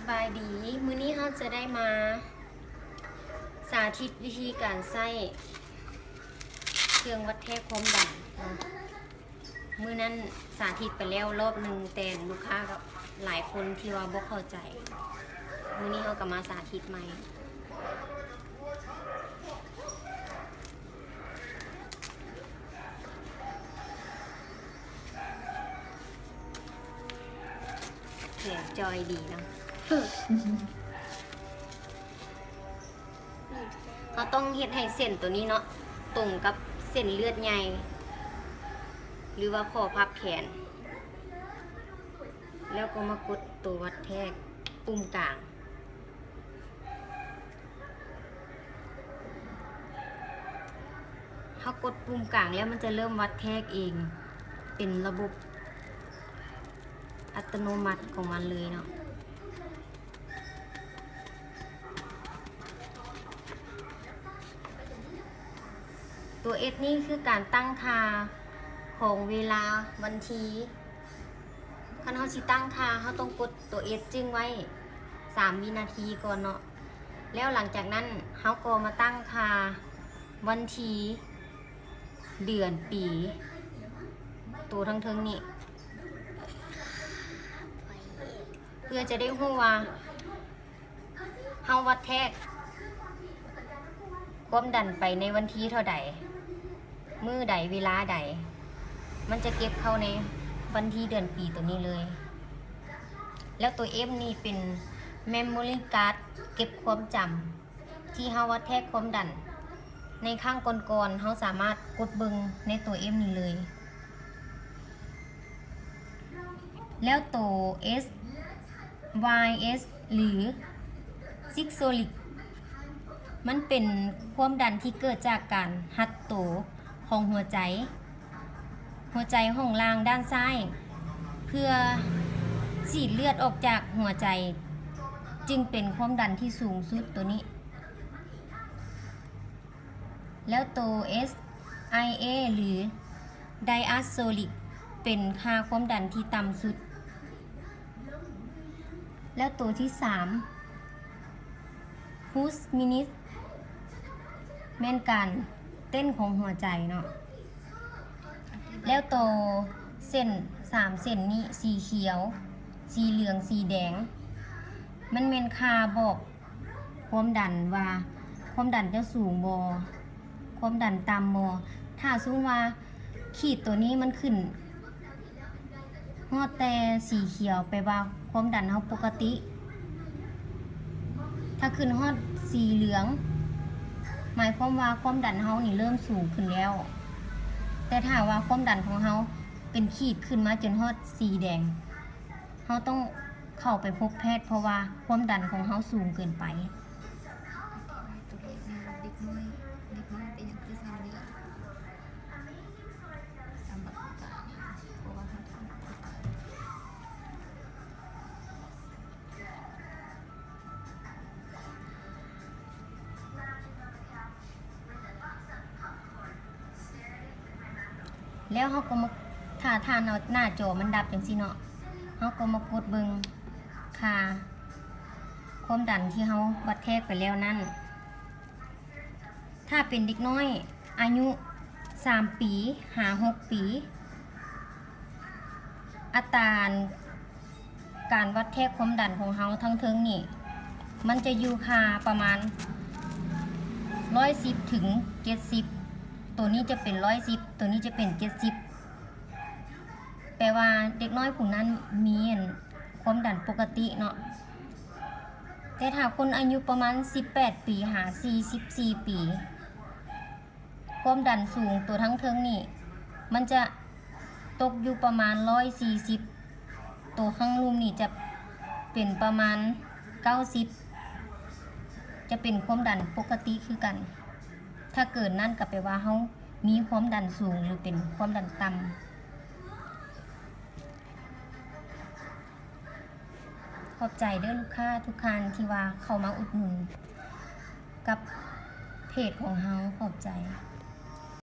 บายดีมื้อนี้เราจะได้มาสาธิตวิธีการใช้เครื่องวัดแทกความดันเนาะมื้อนั้นสาธิตไปแล้วรอบหนึ่งแต่ลูกค้าก็หลายคนที่ว่าบ่เข้าใจมื้อนี้เราก็มาสาธิตใหม่เสียงจอยดีเนาะ เราต้องเฮ็ดให้เส้นตัวนี้เนาะตรงกับเส้นเลือดใหญ่หรือว่าข้อพับแขนแล้วก็มากดตัววัดแทกปุ่มกลางเขากดปุ่มกลางแล้วมันจะเริ่มวัดแทกเองเป็นระบบอัตโนมัติของมันเลยเนาะตัว S นี่คือการตั้งค่าของเวลาวันทีคันเขาสิตั้งค่าเขาต้องกดตัว S จึงไว้3 วินาทีก่อนเนาะแล้วหลังจากนั้นเขาก็มาตั้งค่าวันทีเดือนปีตัวทั้งเทิงนี่เพื่อจะได้รู้ว่าเฮาวัดแทกความดันไปในวันที่เท่าใดมื้อใดเวลาใดมันจะเก็บเข้าในวันที่เดือนปีตัวนี้เลยแล้วตัว M นี่เป็น Memory Card เก็บความจำที่เฮาวัดแทกความดันในข้างก่อนๆเฮาสามารถกดเบิ่งในตัว M นี่เลยแล้วตัว S YS หรือ Systolic มันเป็นความดันที่เกิดจากการหัดโตของหัวใจห้องล่างด้านซ้ายเพื่อฉีดเลือดออกจากหัวใจจึงเป็นความดันที่สูงสุดตัวนี้แล้วตัว SIA หรือ Diastolic เป็นค่าความดันที่ต่ำสุดแล้วตัวที่3 Pulse Minute แม่นการเต้นของหัวใจเนาะแล้วตัวเส้น3 เส้นนี้สีเขียวสีเหลืองสีแดงมันเป็นค่าบอกความดันว่าความดันจะสูงบ่ความดันต่ำบ่ถ้าสมมุติว่าขีดตัวนี้มันขึ้นฮอดแต่สีเขียวไปว่าความดันเฮาปกติถ้าขึ้นฮอดสีเหลืองหมายความว่าความดันเฮานี่เริ่มสูงขึ้นแล้วแต่ถ้าว่าความดันของเฮาเป็นขีดขึ้นมาจนฮอดสีแดงเฮาต้องเข้าไปพบแพทย์เพราะว่าความดันของเฮาสูงเกินไปแล้วเขาก็มาถ้าหน้าจอมันดับอย่างสิเนาะเขาก็มากดเบิ่งค่าความดันที่เขาวัดแทกไปแล้วนั่นถ้าเป็นเด็กน้อยอายุ3 ปี6 ปีอัตราการวัดแทกความดันของเขาทั้งเทิงนี่มันจะอยู่ค่าประมาณ110 ถึง 70ตัวนี้จะเป็น110ตัวนี้จะเป็น70แปลว่าเด็กน้อยผู้นั้นมีความดันปกติเนาะแต่ถ้าคนอายุประมาณ18 ปี44 ปีความดันสูงตัวทั้งเทิงนี่มันจะตกอยู่ประมาณ140ตัวข้างลุ่มนี่จะเป็นประมาณ90จะเป็นความดันปกติคือกันถ้าเกิดนั่นก็แปลว่าเขามีความดันสูงหรือเป็นความดันต่ำขอบใจเด้อลูกค้าทุกท่านที่ว่าเข้ามาอุดหนุนกับเพจของเราขอบใจ